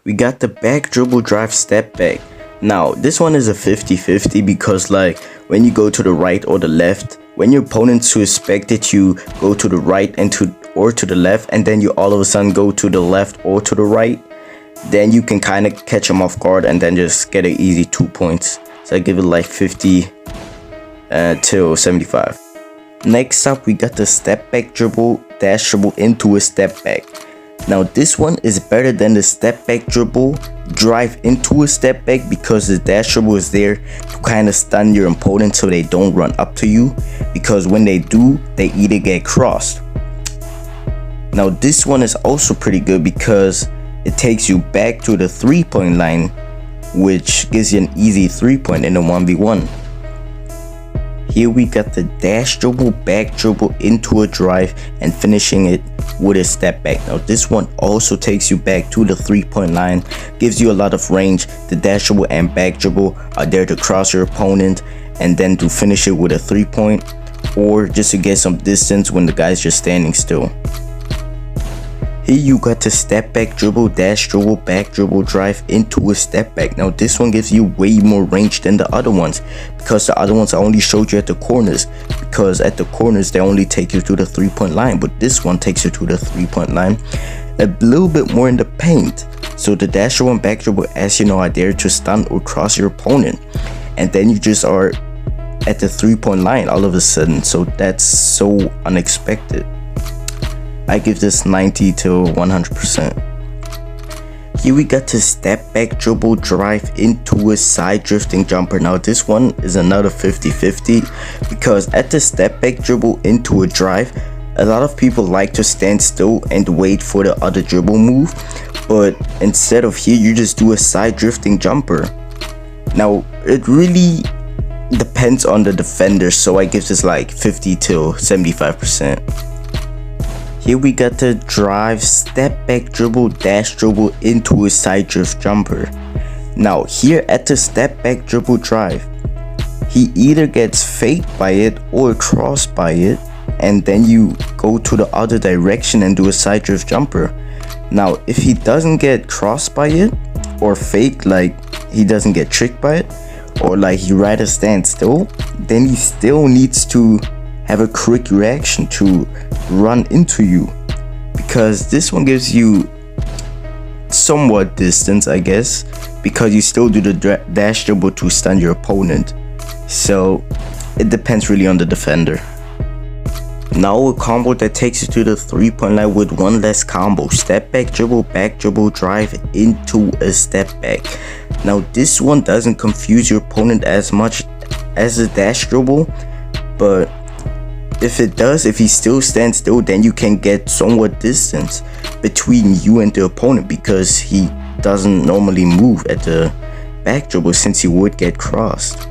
we got the back dribble drive step back. Now this one is a 50-50 because like when you go to the right or the left, when your opponent suspect that you go to the right and to the left, and then you all of a sudden go to the left or to the right, then you can kind of catch them off guard and then just get an easy 2 points. So I give it like 50 till 75. Next up, we got the Stepback Dribble-Dashdribble into a step back. Now this one is better than the Stepback Dribble-Drive into a step back because the dash dribble is there to kind of stun your opponent so they don't run up to you, because when they do, they either get crossed. Now this one is also pretty good because it takes you back to the 3-point line, which gives you an easy 3-point in a 1v1. Here we got the dash dribble, back dribble into a drive and finishing it with a step back. Now this one also takes you back to the 3-point line, gives you a lot of range. The dash dribble and back dribble are there to cross your opponent and then to finish it with a 3-point, or just to get some distance when the guy's just standing still. Here you got the Stepback Dribble, Dash Dribble, Back Dribble Drive into a step back. Now this one gives you way more range than the other ones, because the other ones I only showed you at the corners, because at the corners they only take you to the 3-point line, but this one takes you to the 3-point line a little bit more in the paint. So the dash dribble and back dribble, as you know, are there to stun or cross your opponent, and then you just are at the 3-point line all of a sudden. So that's so unexpected. I give this 90 to 100%. Here we got to Stepback Dribble-Drive into a side drifting jumper. Now this one is another 50-50 because at the Stepback Dribble into a drive, a lot of people like to stand still and wait for the other dribble move, but instead of here you just do a side drifting jumper. Now it really depends on the defender, so I give this like 50 to 75%. Here we got the drive, step back dribble, dash dribble into a side drift jumper. Now here at the step back dribble drive, he either gets faked by it or crossed by it, and then you go to the other direction and do a side drift jumper. Now if he doesn't get crossed by it or faked, like he doesn't get tricked by it, or like he rather stands still, then he still needs to have a quick reaction to run into you, because this one gives you somewhat distance, I guess, because you still do the dash dribble to stun your opponent. So it depends really on the defender. Now a combo that takes you to the 3-point line with one less combo: step back dribble, back dribble drive into a step back. Now this one doesn't confuse your opponent as much as a dash dribble, but if it does, if he still stands still, then you can get somewhat distance between you and the opponent, because he doesn't normally move at the back dribble since he would get crossed.